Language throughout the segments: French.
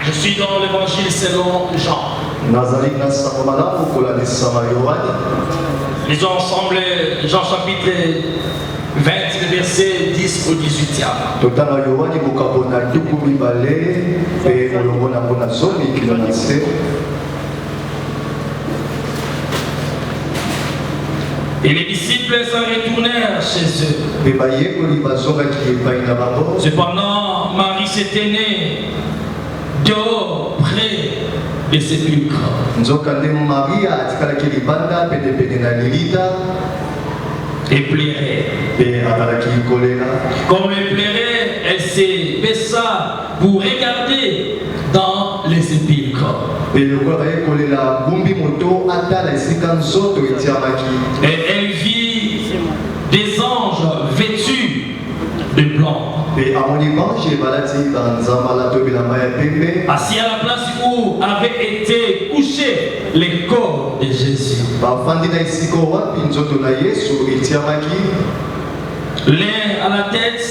Je suis dans l'évangile selon Jean. Lisons ensemble Jean chapitre 20, verset 10 au 18e. Et les disciples s'en retournèrent chez eux. Cependant, Marie s'était née dehors près des sépulcres. Et pleurait. Comme elle pleurait, elle se baissa pour regarder dans les sépulcres. Et elle vit des anges vêtus de blanc, assis à la place où avait été couché le corps de Jésus. L'un à la tête,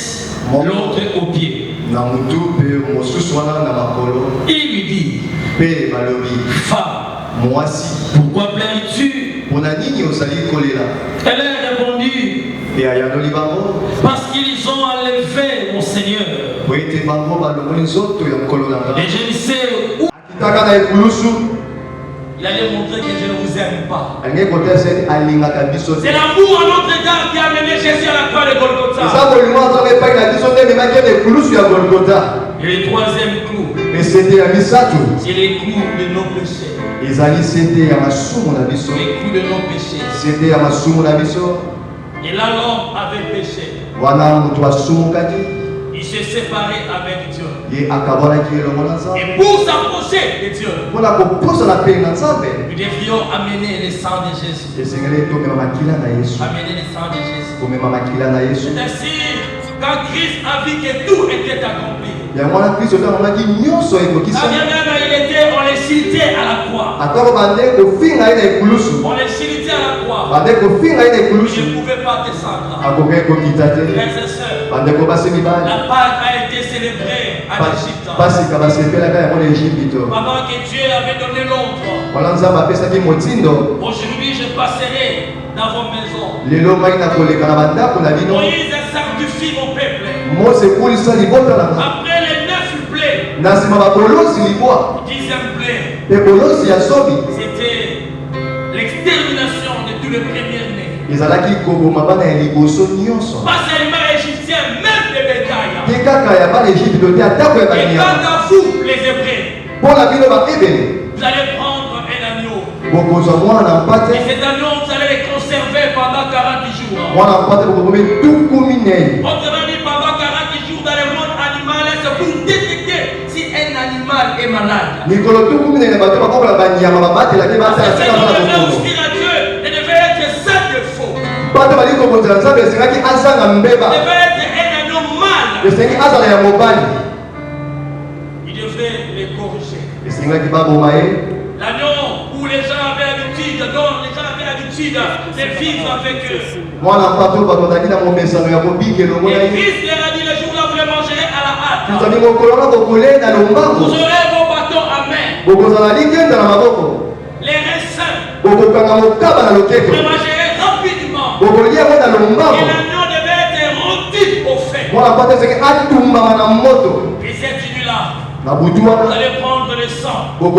l'autre aux pieds. Il lui dit: Femme, pourquoi pleures-tu? Elle a répondu: parce qu'ils ont enlevé mon Seigneur. Et je ne sais où. Il allait montrer que je ne vous aime pas. C'est l'amour à notre égard qui a amené Jésus à la croix de Golgotha. Et le troisième clou, c'est les clous de nos péchés. Les clous de nos péchés. Et là, l'homme avait péché. Il s'est séparé avec Dieu. Et pour s'approcher de Dieu, nous devrions amener le sang de Jésus. Amener le sang de Jésus. C'est ainsi, quand Christ a vu que tout était accompli, on les citait à la croix. On les citait à la croix. Il ne pouvait pas descendre. Frères et sœurs, la Pâque a été célébrée à l'Égypte. Pendant que Dieu avait donné l'ordre, aujourd'hui je passerai dans vos maisons. Moïse sanctifie mon peuple. Après les 9 plaies, 10e plaie, c'était l'extermination de tous les premiers-nés. Pas seulement égyptiens, même des bétails. Et quant à vous, les Hébreux, vous allez prendre un agneau. Et cet agneau, vous allez le conserver pendant 40 jours. Autrement dit, pendant 40 jours dans le monde animal, c'est pour détecter si un animal est malade. C'est ce qu'on devait offrir à Dieu. Il devait être saint de faux. Il devait être un agneau mâle. Il devait les corriger. L'agneau où les gens avaient l'habitude, dont les gens avaient l'habitude de vivre avec eux. Et Christ leur a dit: le jour-là vous les mangerez à la hâte. Vous aurez vos bâtons à main. Les raisins. Vous les mangerez rapidement. Et l'agneau devait être rendu au fait. Et cette nuit-là, vous allez prendre le sang. Vous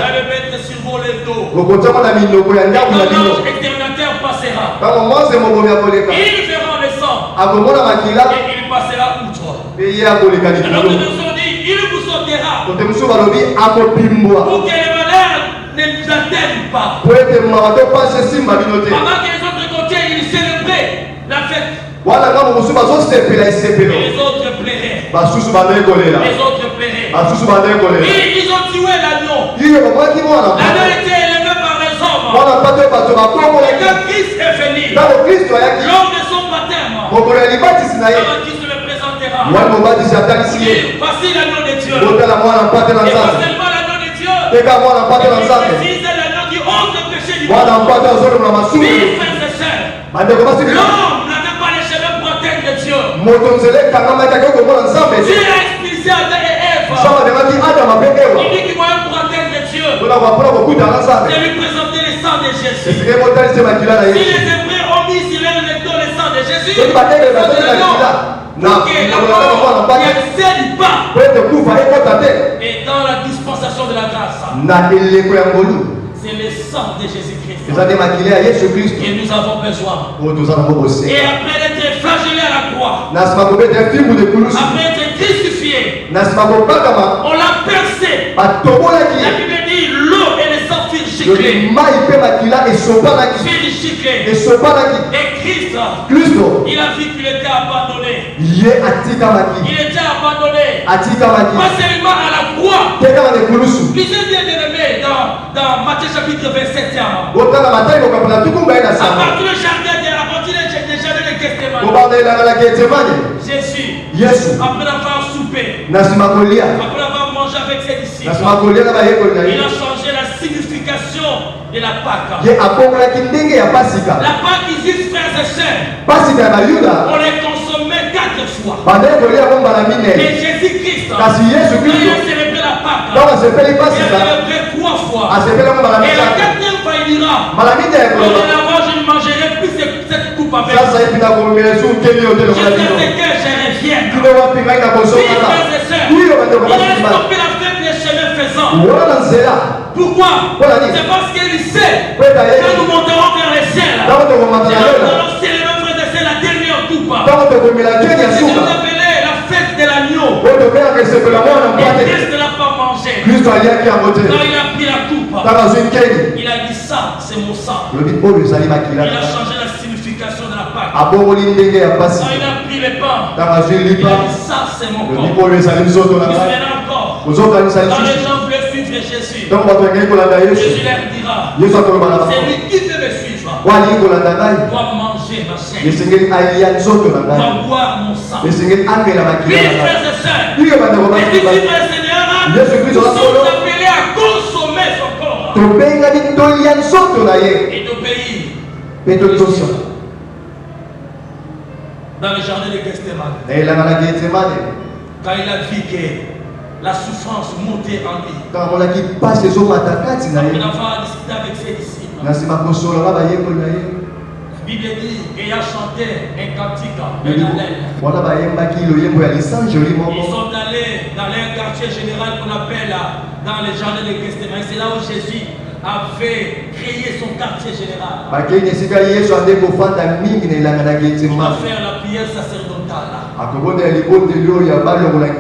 allez le mettre sur vos dos. Et quand l'ange exterminateur passera, il verra le sang. Et il passera outre. Alors nous nous dit: il vous sautera pour que les malheurs ne nous atteignent pas. Pendant que les autres côtés, ils célébraient la fête. Et les autres plairaient. Les autres plairaient. Et ils ont tué l'agneau. L'agneau était élevé par les hommes. Et quand Christ est venu, lors de son baptême, Jean-Baptiste le présentera. Voici l'agneau de Dieu. Et pas seulement l'agneau de Dieu, mais précise l'agneau qui ôte le péché du monde. Oui, frères et sœurs, l'homme n'avait pas les cheveux bretelles de Dieu. Dieu a expulsé Adam et Ève. Il dit qu'il moyen pour atteindre Dieu, c'est lui présenter le sang de Jésus. Si les Hébreux ont mis sur leur lecteur le sang de Jésus, pour que la mort n'accède pas. Et dans la dispensation de la grâce, c'est le sang de Jésus-Christ que nous avons besoin. Et après d'être flagellé à la croix, après être crucifié, on l'a percé. La Bible dit l'eau et le sang furent giclés. Et Christ, il a vu qu'il était abandonné. Il était abandonné. Pas seulement à la croix. Lisez bien aimé dans Matthieu chapitre 27. À partir du jardin de Gethsémani, Jésus, après avoir soupé, après avoir mangé avec ses disciples, il a changé la signification de la Pâque. La Pâque ici, frères et sœurs, on les consommait 4 fois. Et Jésus-Christ, il a célébré la Pâque. Il a célébré 3 fois. Et la 4e fois, il dira, dorénavant, je ne mangerai plus cette coupe avec vous. Je sais que je reviens. Il a stoppé la fête des chemins faisants. Pourquoi? C'est parce qu'il sait que nous monterons vers les ciels. Nous allons célébrer, frères et sœurs, la dernière coupe. C'est ce qu'on appelait la fête de l'agneau. Et Christ ne l'a pas mangé. Quand il a pris la coupe, il a dit ça, c'est mon sang. Il a changé la signification de la Pâque. Quand il a pris le pain, il a dit ça, c'est mon corps. Encore. Quand les gens voulaient suivre Jésus, Jésus leur dira, c'est lui qui veut me suivre, doit manger ma chair, doit boire mon sang. Oui, frères et sœurs, les disciples du Seigneur, nous sommes appelés à consommer son corps et d'obéir. Dans le jardin de Gethsémani, quand il a vu que la souffrance montait en lui, après avoir discuté avec ses disciples, la Bible dit, ayant chanté un cantique, un hallel, ils sont allés dans leur quartier général qu'on appelle dans le jardin de Gethsémani. C'est là où Jésus avait créé son quartier général. Il va faire la prière sacerdotale.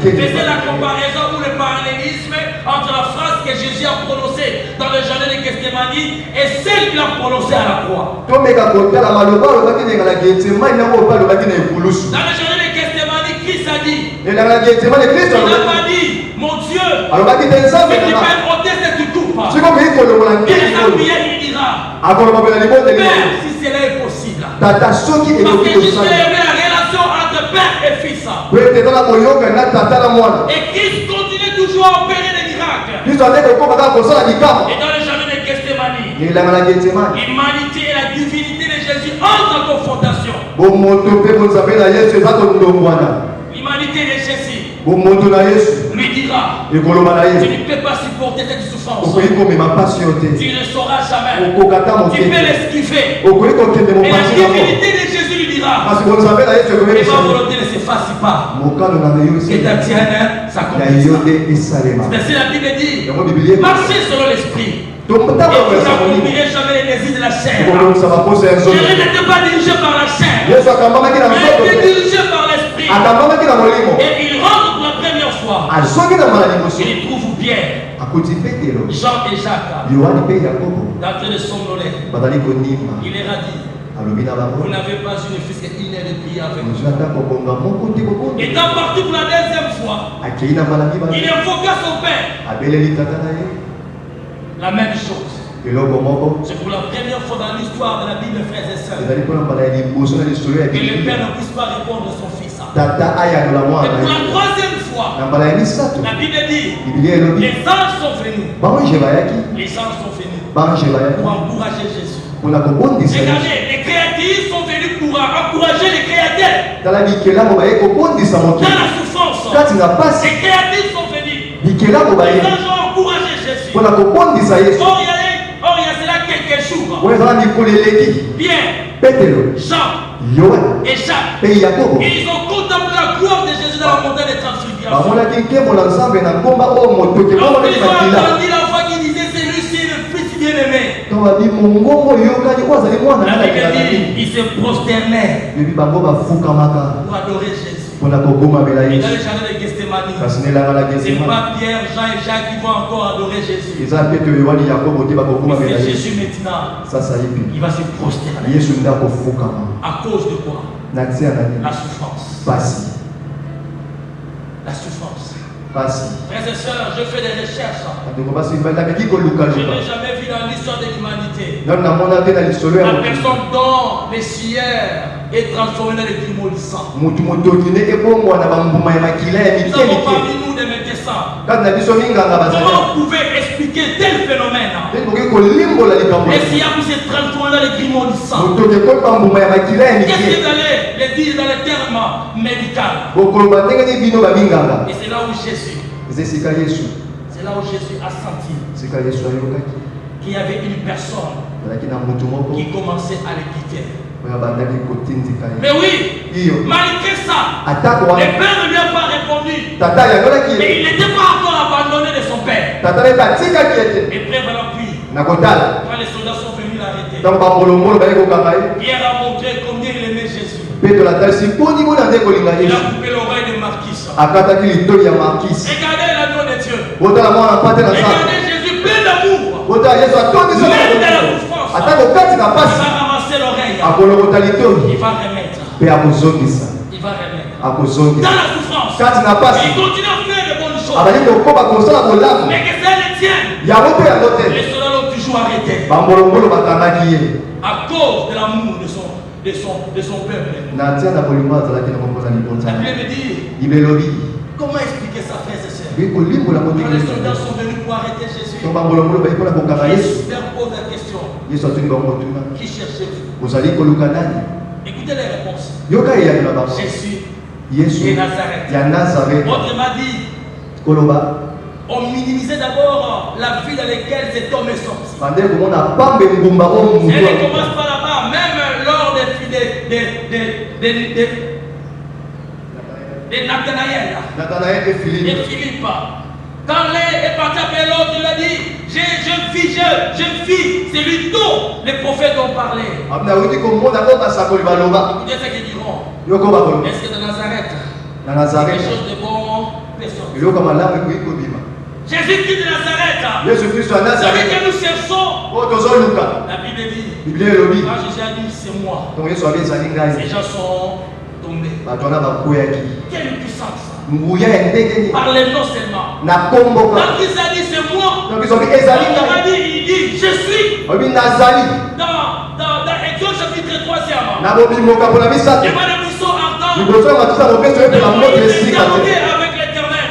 Faisait la comparaison ou le parallélisme entre la phrase que Jésus a prononcée dans le jardin de Gethsémani et celle qu'il a prononcée à la croix. Dans le jardin de Gethsémani, Christ a dit, il n'a pas dit, mon Dieu, si tu peux ôter cette coupe, il a prié, il dira, Père, si cela est possible. Parce que Jésus a aimé la relation entre Père et Fils. Et Christ continue toujours à opérer des miracles. Et dans le jardin de Gethsémani, l'humanité et la divinité de Jésus entrent en confrontation. L'humanité de Jésus lui dira, tu ne peux pas supporter cette souffrance. Tu ne le sauras jamais. Tu peux l'esquiver. Et la divinité de Jésus lui dira, et ma volonté ne s'efface pas. Et ta tienne s'accomplisse. C'est ainsi la Bible dit, marchez selon l'esprit. Et vous n'accomplirez jamais les désirs de la chair. Jésus n'était pas dirigé par la chair, mais était dirigé par l'esprit. Et il rentre pour la première fois. Il trouve Pierre, Jean et Jacques d'entrée de somnoler. Il leur a dit, vous n'avez pas une fils qu'il est de prier avec vous. Étant parti pour la deuxième fois, il invoqua son père. La même chose. C'est pour la première fois dans l'histoire de la Bible, frères et sœurs, que le père ne puisse pas répondre à son fils. Et pour la troisième fois, la Bible dit, les anges sont venus. Les anges sont venus pour encourager Jésus. Regardez, les créateurs sont venus pour encourager les créateurs. Dans la souffrance, les créatifs sont venus. Les gens ont encouragé Jésus. Or, il y a cela quelques jours. Pierre, Jean et Jacques, ils ont contemplé la gloire de Jésus dans la montagne des transfigurations. Donc, ils ont entendu la voix qui disait celui-ci est le fils bien-aimé. La Bible dit ils se prosternaient pour adorer Jésus. Et dans le jardin de Gethsémani, c'est pas Pierre, Jean et Jacques qui vont encore adorer Jésus. Mais c'est Jésus maintenant, il va se prosterner. À cause de quoi? La souffrance. La souffrance. Frères et sœurs, je fais des recherches. Je n'ai jamais vu dans l'histoire de l'humanité la personne dont les suaires est transformée dans les démolissants. Nous avons parmi nous des médecins. Comment vous pouvez expliquer tel phénomène? Et si vous êtes transformé dans les démolissants, qu'est-ce que vous allez les dire dans les termes médicaux? Et c'est là où Jésus a senti qu'il y avait une personne qui commençait à le quitter. Mais oui, malgré ça, le père ne lui a pas répondu. Mais il n'était pas encore abandonné de son père. Et frère, voilà puis, quand les soldats sont venus l'arrêter, Pierre a montré combien il aimait Jésus. Il a coupé l'oreille de Marquis. Regardez l'agneau de Dieu. Regardez Jésus plein d'amour. Même dans la souffrance, il va ramasser l'oreille. Il va remettre. Il va remettre. Dans la souffrance, il continue à faire de bonnes choses. Mais que ça le tienne, les soldats l'ont toujours arrêté. À cause de l'amour de son peuple. La Bible me dit, comment expliquer ça, frères et sœurs? Quand les soldats sont venus pour arrêter Jésus, Jésus leur pose la question. Qui cherchez-vous? Écoutez les réponses. Jésus de Nazareth. Autrement dit, on minimisait d'abord la vie dans laquelle cet homme est sorti. Et il commence par là-bas, même lors des Nathanaël et Philippe. Quand l'un est parti après l'autre, il a dit, jeune fille, c'est lui dont les prophètes ont parlé. Écoutez ce qu'ils diront. Est-ce que de Nazareth, quelque chose de bon personne? Jésus qui de Nazareth, celui que nous cherchons, la Bible dit, quand Jésus a dit c'est moi, ces gens sont tombés. Quelle puissance! Par les noms seulement. Quand il a dit c'est moi, il dit je suis. Dans Exode chapitre 3, il y a des buissons ardents. Il avec l'éternel.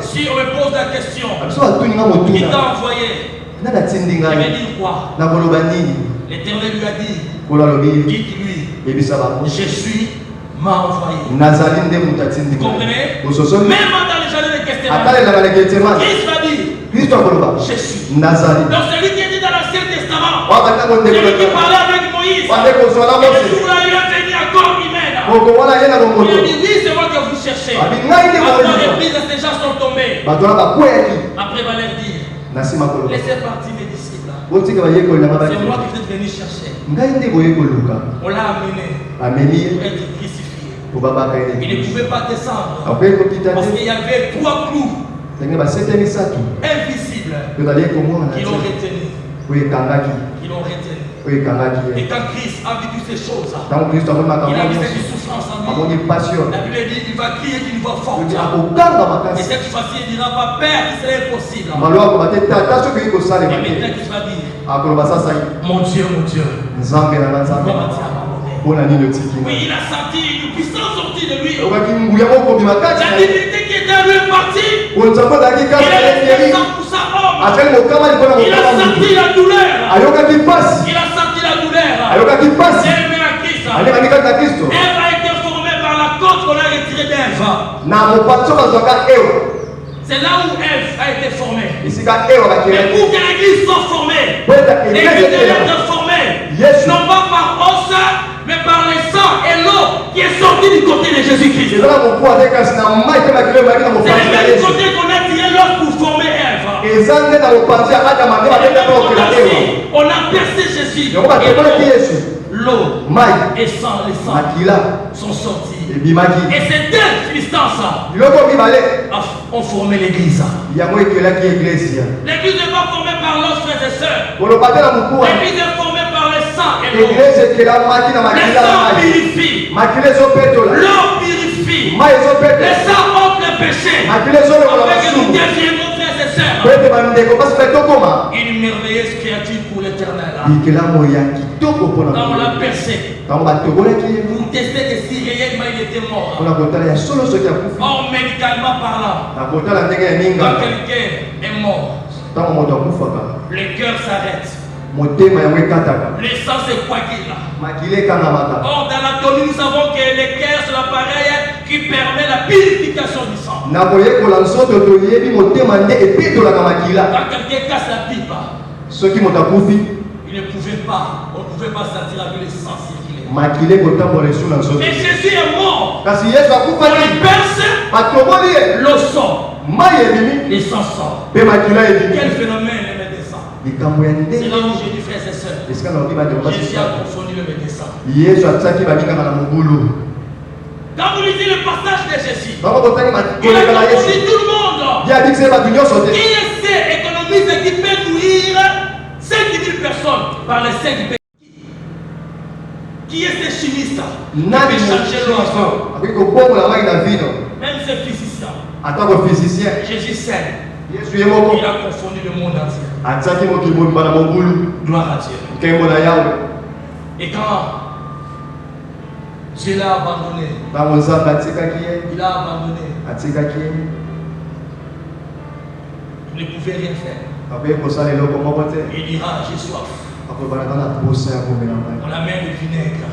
Si on me pose la question, qui t'a envoyé? Il m'a dit quoi? L'éternel lui a dit, dites-lui, je suis m'a envoyé. Vous comprenez? Même dans les jardins de Gethsémane, Christ va dire, je suis. Donc celui qui était dans l'Ancien Testament, celui qui parlait avec Moïse, et le jour-là il a venu à corps humaine. Il a dit oui, c'est moi que vous cherchez. Après l'église, ces gens sont tombés. Après il va leur dire, laissez partir mes disciples. C'est moi qui vous êtes venu chercher. On l'a amené pour être crucifié. Il ne pouvait pas descendre parce qu'il y avait 3 clous invisibles qui l'ont retenu. Et quand Christ a vu toutes ces choses, il a vu cette souffrance en lui. La Bible dit qu'il va crier d'une voix forte. Et cette fois-ci, il ne dira pas Père, c'est impossible. Et maintenant, qu'il va dire mon Dieu, oui, il a senti une puissance sortie de lui. La divinité qui était à lui est partie. Il a été 100% homme. Il a senti la douleur. Il a aimé à Christ. Ève a été formée par la côte qu'on a retirée d'Ève. C'est là où Ève a été formée. Mais pour que l'église soit formée, l'église doit être formée, non pas par os, mais par le sang et l'eau qui est sortie du côté de Jésus-Christ. C'est le même côté qu'on a tiré l'os pour former Ève. On a percé Jésus. L'eau et sang, les sangs sont sortis. Et c'est deux substances ont formé l'église. L'église n'est pas formée par l'os, frères et sœurs. L'église est formée par le sang et l'eau. Le sang purifie. L'eau purifie. Le sang ôte le péché. Afin que nous deviendrons, frères et sœurs, une merveilleuse créature pour l'éternel. Quand on l'a percé, pour tester que si réellement il était mort. Or, médicalement parlant, quand quelqu'un est mort, le cœur s'arrête. Le sang se coagule. Or, dans l'anatomie, nous savons que le cœur, c'est l'appareil qui permet la purification du sang. Quand quelqu'un casse la pipe, il ne pouvait pas, on ne pouvait pas sentir avec le sang circuler. Mais Jésus est mort. On le perce, l'eau sort, les sang sort. Quel phénomène le médecin? C'est là où j'ai dit, frères et sœurs, Jésus a confondu le médecin. Quand vous lisez le passage de Jésus, il a confondu tout le monde. Qui essaie économiser qui peut nourrir 5 000 personnes par les 5 pays? Qui est ce chimiste? Qui peut changer l'eau avant? Même ce physicien. Jésus sait. Il a confondu le monde entier. Gloire à Dieu. Et quand Dieu l'a abandonné, il a abandonné. Il ne pouvait rien faire. Il dira, j'ai soif. On amène le vinaigre.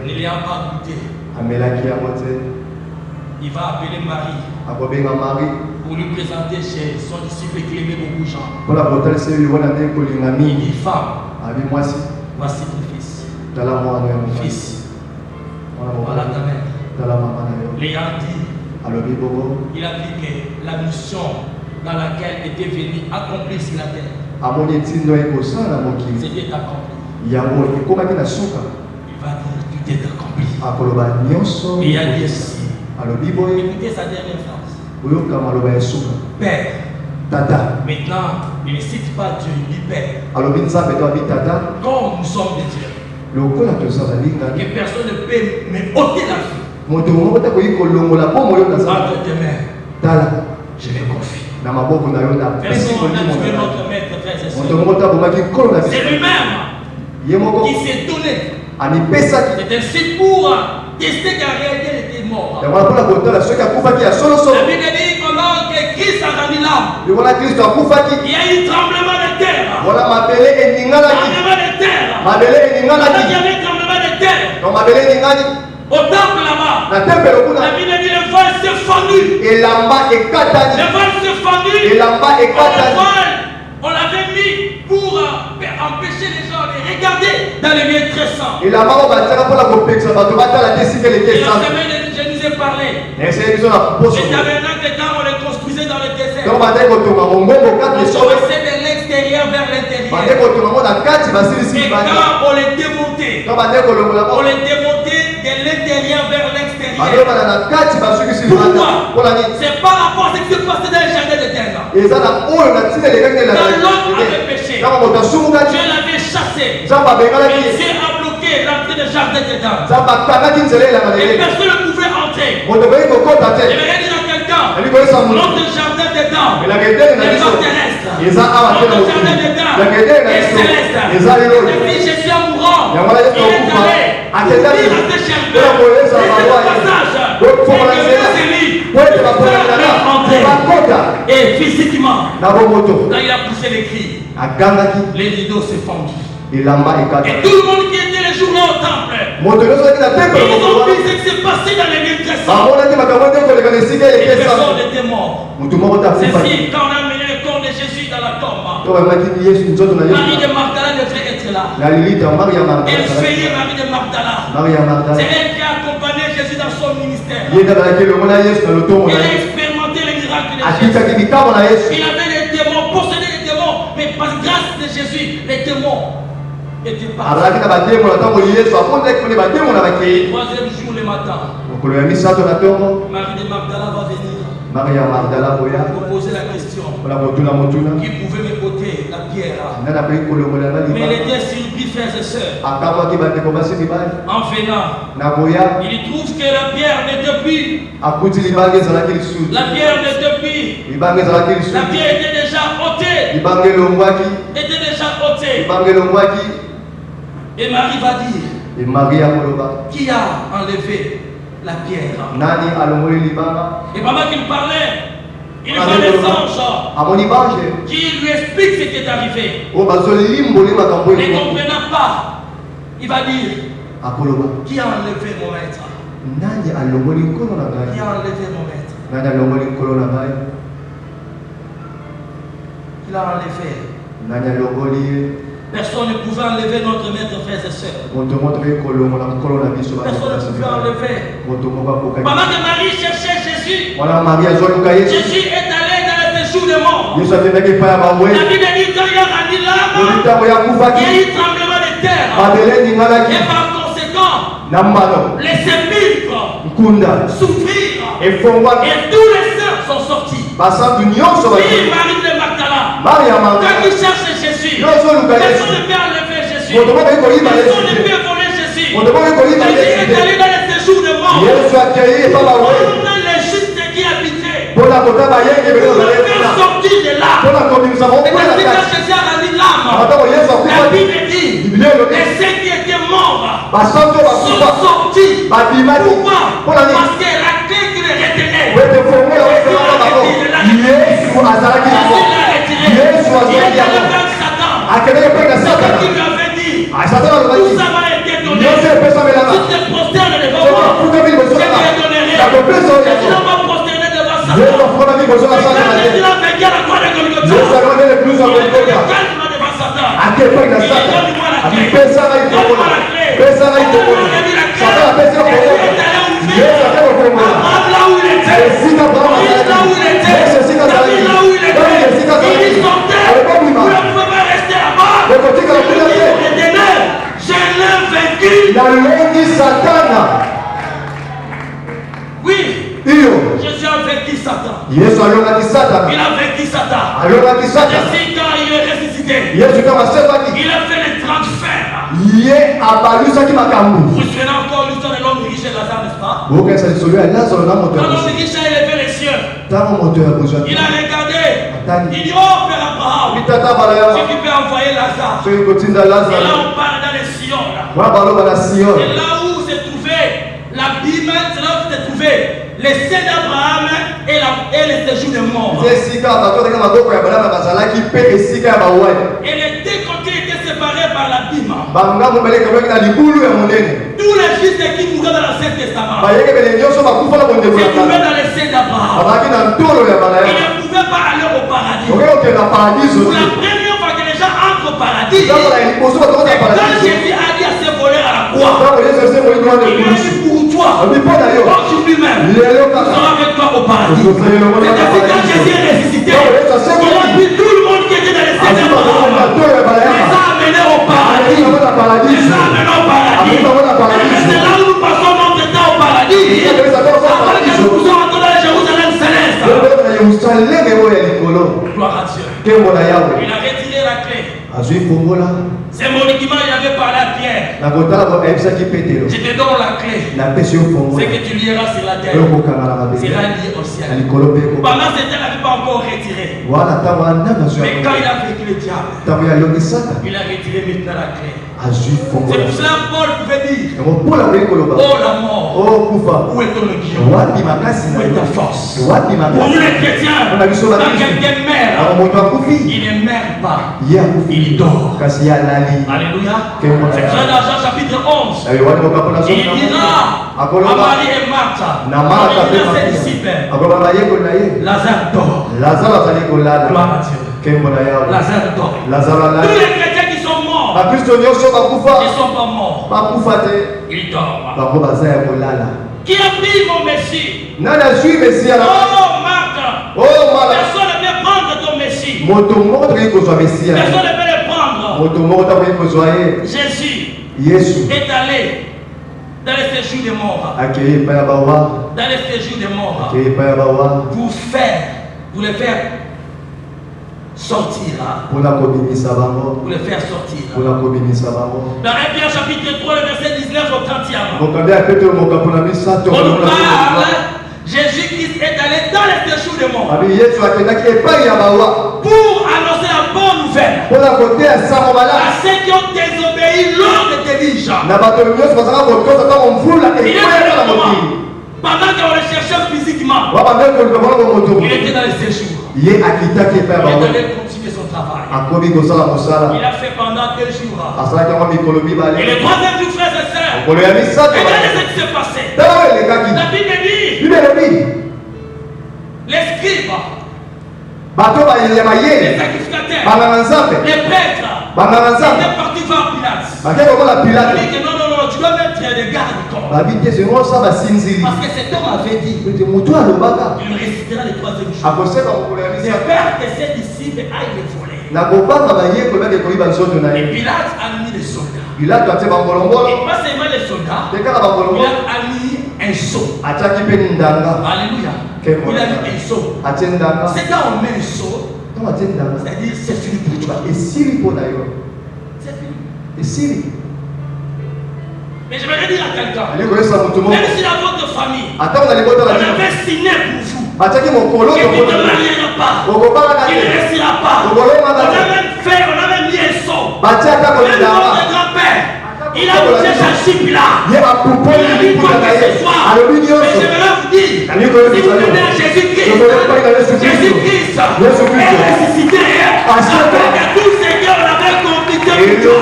Ne l'ayant pas goûté, il va appeler Marie pour lui présenter chez son disciple qui aimait beaucoup Jean. Il dit, femme, voici ton fils. Fils, voilà ta mère. L'ayant dit, il a dit que la mission dans laquelle était venu accomplir sur la terre, c'était accompli. Il va dire, tout est accompli. Et il a dit ici, écoutez sa dernière phrase. Père, maintenant, il ne cite pas Dieu, il dit Père. Comme nous sommes des dieux, que personne ne peut me ôter la vie. Entre tes mains, je me confie. Personne n'a tué notre maître, frères et sœurs. C'est lui-même qui s'est donné. C'est ainsi pour tester qu'en réalité il était mort. La Bible dit pendant que Christ a rendu l'âme, il y a eu tremblement de terre. Tremblement de terre. Pendant qu'il y avait tremblement de terre, au temple là-bas, la Bible dit le voile s'est fendu. Le voile s'est fendu. On l'avait mis pour empêcher les gens de regarder dans les lieux très saints. Et la semaine, je nous ai parlé. Les tabernacles, quand on les construisait dans le désert, on passait de l'extérieur vers l'intérieur. Et quand on les démontait, de l'intérieur vers l'extérieur. Pourquoi? C'est par rapport à ce qui se passait dans le jardin d'Éden. Quand l'homme avait péché, Dieu l'avait chassé. Et Dieu a bloqué l'entrée du jardin d'Éden. Et personne ne pouvait entrer. Je vais dire à quelqu'un, notre jardin d'Éden est pas terrestre. Notre jardin d'Éden est céleste. Et puis Jésus en mourant, il est allé pour dire à ces chambres, c'est ce passage que et physiquement, quand il a poussé les cris, les rideaux s'est fendus. Et tout le monde qui était les séjourné au temple. Ils ont vu ce qui s'est passé dans les lieux très saints. Et personne n'était mort. C'est si quand on a amené le corps de Jésus dans la tombe, Marie de Magdala devrait être là. Elle veillait Marie de Magdala. C'est elle qui a accompagné Jésus dans son ministère. Elle a expérimenté les miracles de Jésus. Il avait les démons, possédé les démons, mais par grâce de Jésus, les démons étaient partis. Le troisième jour le matin, Marie de Magdala va venir. Pour poser la question. Qui pouvait me ôter la pierre? Mais il était surpris, frères et sœurs. En venant, il trouve que la pierre n'était plus. La pierre n'était plus. La pierre était déjà ôtée. Était déjà ôtée. Et Marie va dire, qui a enlevé la pierre? Et pendant qu'il parlait, il voit les anges qui lui expliquent ce qui est arrivé. Ne comprenant pas, il va dire, qui a enlevé mon maître? Qui a enlevé mon maître? Qui l'a enlevé? Personne ne pouvait enlever notre maître, frères et sœurs. Personne ne pouvait enlever. Pendant que Marie cherchait Jésus, Jésus est allé dans le séjour des morts. La Bible dit quand il a rendu l'âme, il y a eu tremblement de terre. Et par conséquent, les sépulcres s'ouvrirent et tous les saints sont sortis. Et Marie de Magdala, quand il cherche Jésus, personne ne peut enlever Jésus. Personne ne peut voler Jésus. Jésus est allé dans les séjours de mort. On a les justes qui habitaient. Pour le faire sortir de là. Et quand Jésus a rendu l'âme, la Bible dit, et ceux qui étaient morts sont sortis. Pourquoi? Parce que la clé qui les retenait, tout ça va être donné. Si tu te prosternes devant moi, je te donnerai. Si tu n'as pas prosterné devant Satan, si tu n'as vaincu la croix de Golgotha, calme-moi devant Satan. Donne-moi la clé. Donne-moi la clé. Abraham là où il était, Moïse là où il était, David là où il était, il sortait, vous ne pouvez pas rester là-bas. Je l'ai vaincu. Oui, Jésus a vaincu Satan. Il a vaincu Satan. Jésus, quand il est ressuscité, il a fait le transfert. Vous souvenez encore l'histoire de l'homme riche et Lazare, n'est-ce pas? Quand l'homme riche a élevé les cieux, il a regardé. Il dit, oh Père Abraham, si tu peux envoyer Lazare. Et là on parle dans les Sion. Et là où se trouvait l'abîme, c'est là où se trouvait les seins d'Abraham et les séjours de mort. Et les deux côtés étaient séparés par l'abîme. Tous les fils qui mouraient dans l'Ancien Testament se trouvaient dans les seins d'Abraham. Ils ne pouvaient pas aller au paradis. Pour la première fois que les gens entrent au paradis, quand Jésus a dit à ses voleurs à la croix, il a dit pour toi, aujourd'hui même, nous serons avec toi au paradis. C'est-à-dire quand Jésus est ressuscité, il a pris tout le monde qui était dans les seins d'Abraham, les a amenés au paradis. C'est là où nous passons notre temps au paradis. Après que nous sommes rentrés dans Jérusalem céleste. Gloire à Dieu. Il a retiré la clé. C'est mon document, il avait parlé à Pierre. Je te donne la clé. Ce que tu liras sur la terre sera lié au ciel. Pendant ce temps, il n'avait pas encore retiré. Mais quand il a vécu le diable, il a retiré maintenant la clé. C'est pour cela Paul pouvait dire, oh la mort, où est ton guillaume? Où est ta force? Pour nous les chrétiens, quand quelqu'un meurt, il ne meurt pas, il dort. Alléluia. C'est pour ça dans Jean chapitre 11, il dira à Marie et Marthe, il dira à ses disciples, Lazare dort. Gloire à Dieu. Lazare dort. Tous les chrétiens qui sont morts, ils ne sont pas morts, ils dorment. Qui a pris mon Messie? Oh Marthe, personne ne peut prendre ton Messie. Personne ne peut le prendre. Jésus est allé dans les séjours des morts. Dans les séjours des morts. Pour les faire sortir. Pour les faire sortir. Dans 1 Pierre chapitre 3, le verset 19 au 31. On nous parle, Jésus-Christ est allé dans les séjours des morts pour annoncer la bonne nouvelle à ceux qui ont désobéi lors de Élisha. Pendant qu'on le cherchait physiquement, il était dans les séjours. Il est allé continuer son travail. Il a fait pendant 2 jours. Et le 3e jour, frères et sœurs, regardez ce qui s'est passé. La Bible dit, les scribes, les sacrificateurs, les prêtres, étaient partis voir Pilate. Il dit que non, tu dois mettre des gardes-corps. Parce que cet homme avait dit, il récitera le 3e jour. J'ai peur que ses disciples aillent le voler. Et Pilate a mis des soldats. Et pas seulement les soldats, Pilate a mis un seau. Alléluia. Il a mis un seau. C'est quand on met un seau, c'est-à-dire c'est fini pour toi. C'est fini. Mais je vais dire à quelqu'un, même si dans votre famille, on avait signé pour vous, qu'il ne te mariera pas, qu'il ne restera pas, on a même mis un saut. Même votre grand-père, il a bougé sa chipe là, il a mis quoi que ce soit. Mais je vais vous dire, si vous venez à Jésus-Christ est ressuscité, afin que tout ce qu'on avait compliqué pour toi,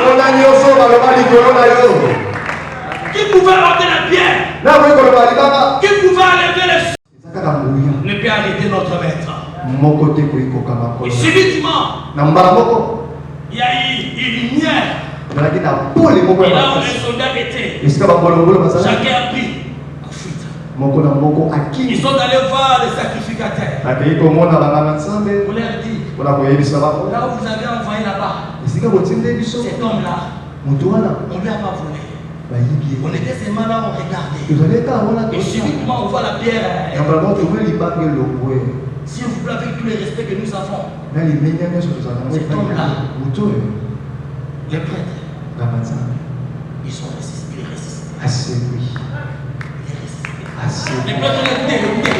qui pouvait ôter la pierre, qui pouvait enlever les choses, ne peut arrêter notre maître. Et subitement, il y a eu une lumière. Et là où les soldats étaient, chacun a pris en fuite. Ils sont allés voir les sacrificateurs. Pour leur dire, là où vous avez envoyé là-bas, cet homme-là, on ne lui a pas volé. On était seulement là, on regardait. Et subitement, on voit la pierre. S'il vous plaît, avec tout le respect que nous avons, cet homme-là, les prêtres, ils sont ressuscités. Il est ressuscité. Les prêtres ont écouté.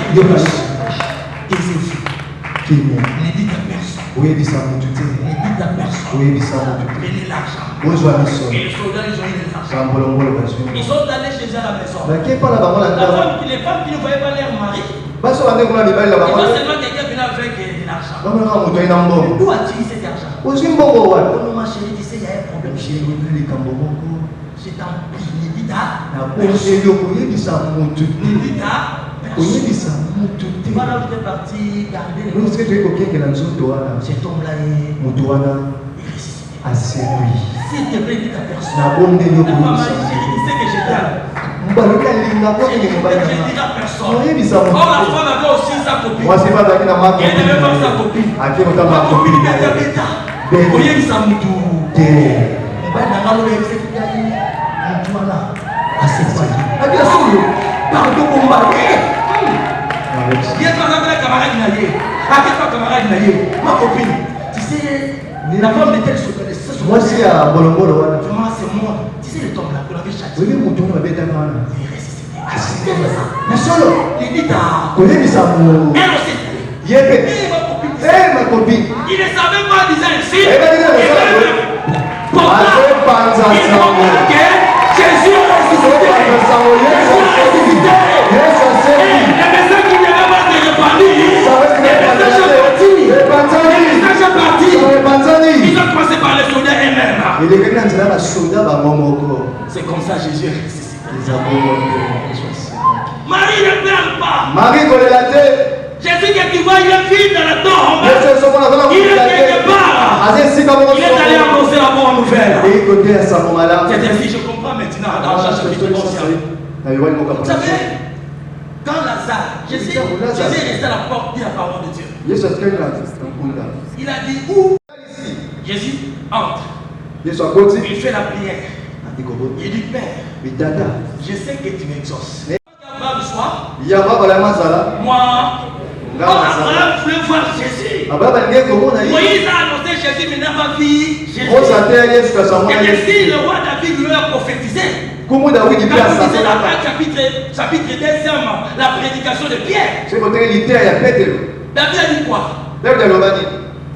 Ne dites à personne. Ne dites à personne. Prenez l'argent. Et les soldats, ils ont eu l'argent. Ils sont allés chez eux à la maison. Les femmes qui ne voyaient pas leur mari, ils voient seulement quelqu'un venir avec de l'argent. D'où as-tu eu cet argent? Oh non, ma chérie, tu sais, il y a un problème chez nous. Je t'en prie, ne dites à personne. Voilà, vous êtes parti garder les cet homme-là est ressuscité. S'il te plaît, dites à personne. Ma chérie, tu sais que je t'aime. Je ne dis à personne. Oh, la femme avait aussi sa copine. Elle devait voir sa copine. Ma copine était bêta. Vous voyez, ça me tout. Pardon pour moi. Ma copine, tu sais, la femme était sur le moi c'est à Bolongolo. Vraiment, c'est moi. Tu sais, le temps là qu'on avait châtié. Il est ressuscité. Mais solo, il dit à. Elle aussi. Ma copine. Il ne savait pas, disant ainsi. Pourtant, il comprend que Jésus est ressuscité. Et les messages qui n'avaient pas été répandus, les messages sont partis. Ils ont commencé par les soldats eux-mêmes. C'est comme ça Jésus est ressuscité. Marie ne pleure pas. Jésus, que tu vois, il est vide dans la tombe. Il est quelque part. Il est allé annoncer la bonne nouvelle. C'est ainsi, je comprends maintenant dans Jean chapitre 11. Vous savez, quand Lazare, Jésus est resté à la porte de la parole de Dieu. Il a dit où Jésus entre. Il fait la prière. Il dit Père, je sais que tu m'exauces. Moi, quand Abraham voulait voir Jésus, Moïse a annoncé Jésus, mais n'a pas vu Jésus. Et ainsi, le roi David lui a prophétisé. Quand vous lisez la chapitre 2, la prédication de Pierre, David a dit quoi?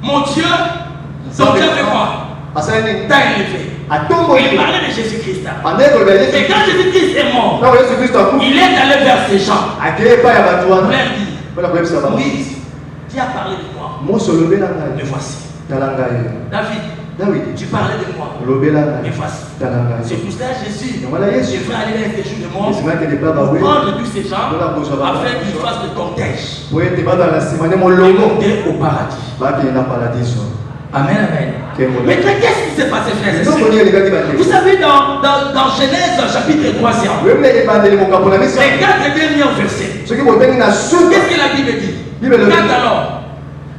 Mon Dieu, ton Dieu fait quoi? T'a élevé. Il parlait de Jésus-Christ. Et quand Jésus-Christ est mort, il est allé vers ces gens. Leur dit, Moïse, tu as parlé de moi. Me voici. David, tu parlais de moi. Me voici. C'est pour cela Jésus, je vais aller dans ces jours de mort pour prendre tous ces gens afin qu'ils fassent le cortège et monter au paradis. Amen, amen. Maintenant, qu'est-ce qui s'est passé, frères et sœurs? Vous savez, dans Genèse chapitre 3, les 4 derniers versets, qu'est-ce que la Bible dit? Quand alors,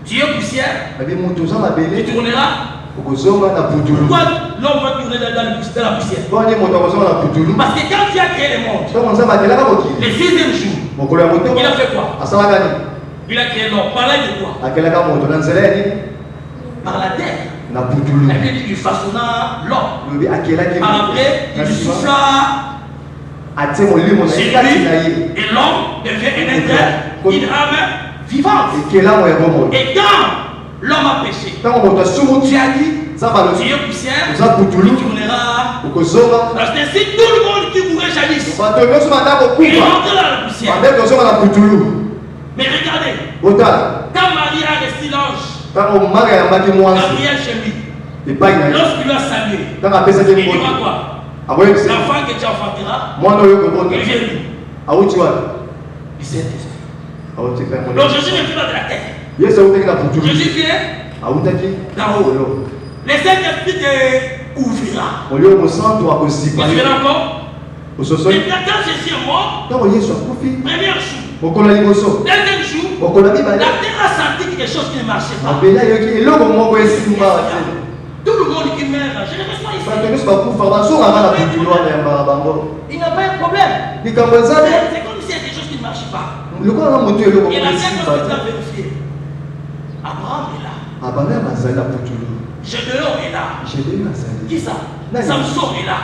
tu es poussière, tu tourneras. Pourquoi l'homme va tourner dans la poussière? Parce que quand tu as créé le monde, le 6e jour, il a fait quoi? Il a créé l'homme. Parlait de quoi? Par la terre. La Bible dit qu'il façonna l'homme. Après, il souffla chez lui et l'homme devient un être, une âme vivante. Et quand l'homme a péché, tu as dit, tu es poussière, tu tourneras. C'est ainsi tout le monde qui mourait jadis. Il est rentré dans la poussière. Mais regardez, quand Marie a reçu l'ange, Gabriel chez lui, lorsqu'il lui a salué, il dira quoi? L'enfant que tu enfanteras, il vient lui. Il s'est testé. Donc Jésus ne vient pas de la terre. Jésus vient d'en haut. Le Saint-Esprit te ouvrira. Tu verras encore. Maintenant, quand Jésus est mort, premier jour, deuxième jour, la terre a senti quelque chose qui ne marchait pas. Tout le monde qui meurt, je ne reste pas ici. Il n'a pas un problème. C'est comme s'il y a quelque chose qui ne marche pas. Et la terre doit vérifier. Abraham est là. Gédéon est là. Qui ça? Samson est là.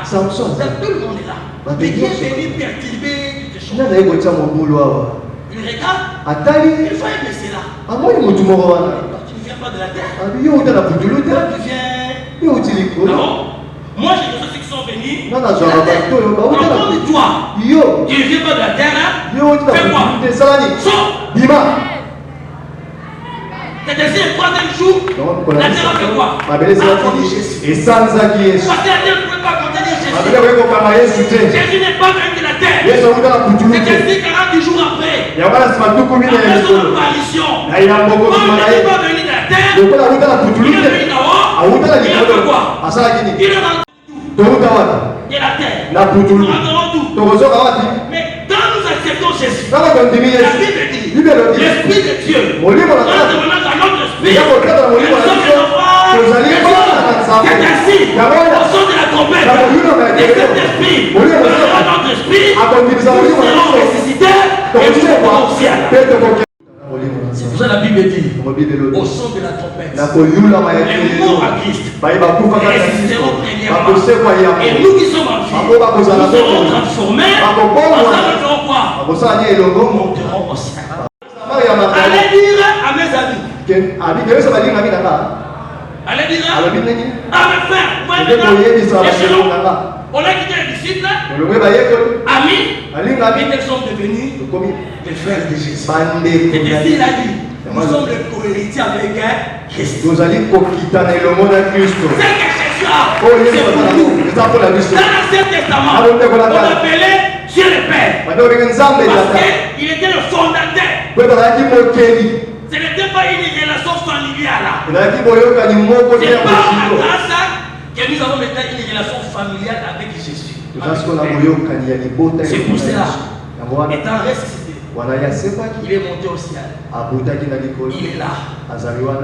Tout le monde est là. Mais qui est venu perturber quelque chose? Il regarde. Il faut baisser là. Tu ne viens pas de la terre. Tu viens. Non. Moi j'ai des ceux qui sont venus. Comme toi. Tu ne viens pas de la terre. Fais quoi? Sors. C'est ainsi le troisième jour, la terre a fait quoi? A connu Jésus. Parce que la terre ne pouvait pas contenir Jésus. Jésus n'est pas venu de la terre. C'est ainsi 40 jours après son apparition, quand Jésus n'est pas venu de la terre, il est venu d'en haut. Il a fait quoi? Il est rendu de la terre. Nous rentrons tout. Mais quand nous acceptons Jésus, la Bible dit, l'Esprit de Dieu rentre dans notre esprit. C'est ainsi, au son de la trompette de cet esprit, dans notre esprit, nous serons ressuscités et nous serons au ciel. C'est pour ça que la Bible dit, au son de la trompette, les morts à Christ ressusciteront premièrement. Et nous qui sommes en vie, nous serons transformés. Ensemble, nous ferons quoi? Nous monterons au ciel. Allez dire à mes amis. Allez dire Ah, mes frères, vous voyez maintenant, l'échelon, on a quitté les disciples, amis, et ils sont devenus des frères de Jésus. C'est ici, il a dit, nous sommes les co-héritiers avec Christ. C'est que Jésus a, c'est pour nous. Dans l'Ancien Testament, on appelait Dieu le Père. Parce qu'il était le fondateur. Ce n'était pas une relation familiale. C'est pas en grâce que nous avons maintenant une relation familiale avec Jésus. C'est pour cela, étant ressuscité, il est monté au ciel. Il est là.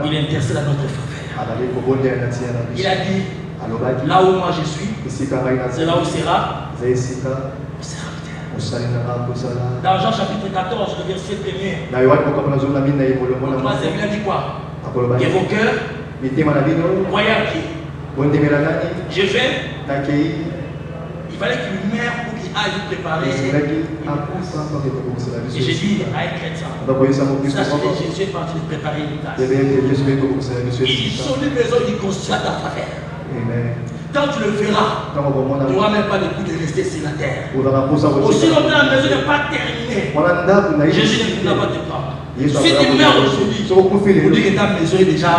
Il intercède à notre frère. Il a dit, là où moi je suis, c'est là où sera. Dans Jean chapitre 14, le verset 1er, le troisième, il a dit quoi? Que vos cœurs, croyez à qui? Je vais. Il fallait qu'il meure pour qu'il aille vous préparer. Et j'ai dit à un chrétien, sache que Jésus est parti de préparer une place. Ils sont les maisons, ils construisent à travers. Quand tu le feras, tu n'auras même pas le coup de rester sur la terre. Aussi longtemps la maison n'est pas terminée, Jésus ne va pas te prendre. Si tu meurs aujourd'hui, vous dites que ta maison est déjà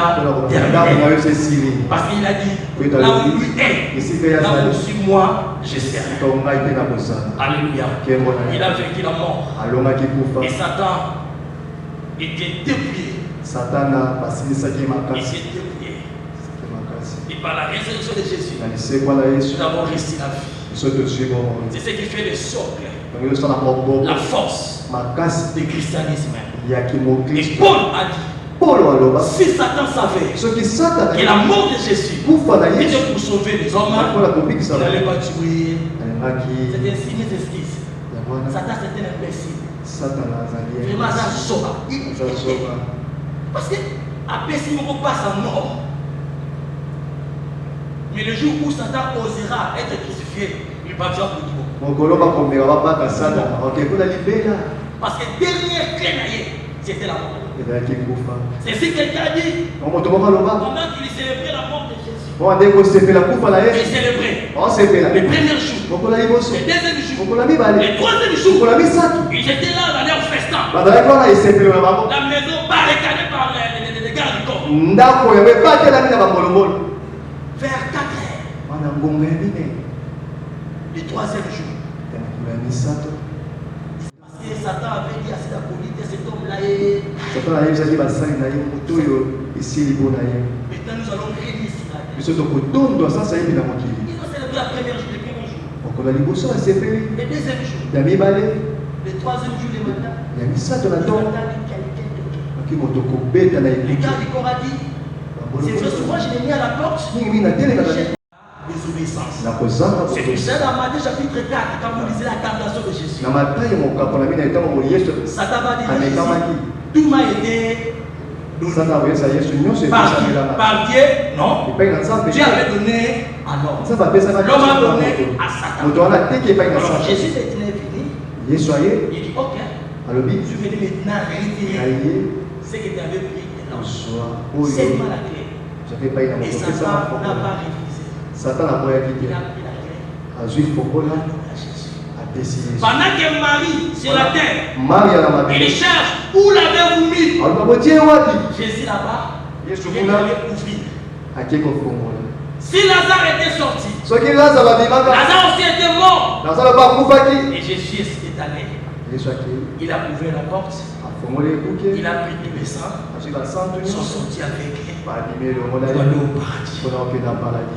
terminée. Parce qu'il a dit, là où lui est, là où je suis moi, je serai. Alléluia. Il a vaincu la mort. Et Satan était dépouillé. Il s'est dépouillé. Et par la résurrection de Jésus, nous avons réussi la vie. C'est ce qui fait le socle, la force du christianisme. Et Paul a dit, si Satan savait que la mort de Jésus était pour sauver les hommes, il n'allait pas tuer. C'était un signe d'esquisse. Satan c'était un imbécile. Vraiment, ça sauve. Parce que imbécile ne passe à mort. Mais le jour où Satan osera être crucifié, il partira pour tout. Parce que dernier clé, c'était la mort. C'est si quelqu'un dit, pendant qu'il célébrait la mort de Jésus, il célébrait le premier jour, le deuxième jour, le troisième jour, ils étaient là dans leur festin. La maison barricadée par les gardes du corps. Vers 4 heures, le troisième jour. Parce que Satan avait dit à cet acolyte, cet homme-là est. Maintenant nous allons réunir ici. Ils ont célébré le premier jour. Le deuxième jour. Le troisième jour, le matin. Le gars du corps a dit, c'est vrai, souvent je l'ai mis à la porte. Désobéissance. C'est pour ça dans Matthieu chapitre 4, quand vous lisez la tentation de Jésus, Satan va dire à Jésus, tout m'a été par Dieu, non. Dieu avait donné à l'homme. L'homme a donné à Satan. Alors Jésus est venu, il dit ok, je vais maintenant retirer ce que tu avais pris de l'homme. Seulement la clé. Et Satan n'a pas refusé. Il a pris la clé. Pendant que Marie sur la terre, il cherche où l'avez-vous mis. Jésus là-bas, il allait ouvrir. Si Lazare était sorti, Lazare aussi était mort. Et Jésus est allé. Il a ouvert la porte. Il a pris tous les sangs. Ils sont sortis avec lui. Pour aller au paradis.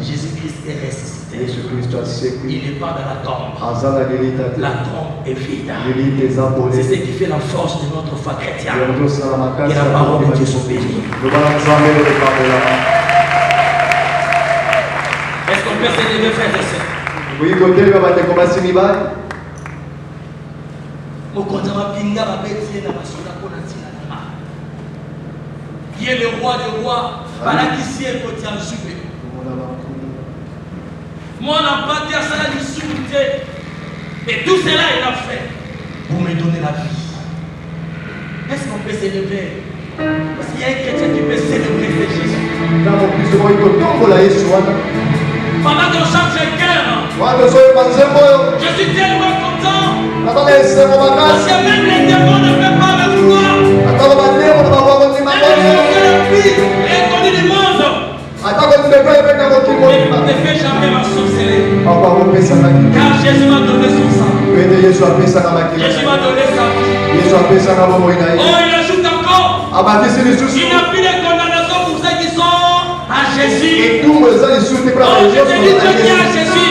Jésus-Christ est ressuscité. Il n'est pas dans la tombe. La tombe est vide. C'est ce qui fait la force de notre foi chrétienne. Et la parole de Dieu sont bénies. Est-ce qu'on peut se lever, frères et sœurs? Qui est le roi des rois, voilà qui s'y est côté en soupé. Moi, on n'a pas dit à ça la soupé. Et tout cela, il a fait pour me donner la vie. Est-ce qu'on peut s'élever? Parce qu'il y a un chrétien qui peut célébrer Jésus. Pendant que chaque cœur, je suis tellement content. Parce que même les démons ne peuvent pas me vouloir. Les connu du monde ne fait jamais ma sorcellerie. Car Jésus m'a donné son sang. Jésus m'a donné sa vie. Oh, il ajoute encore. Il n'y a plus de condamnation pour ceux qui sont à Jésus. Oh, je te dis que qui est à Jésus.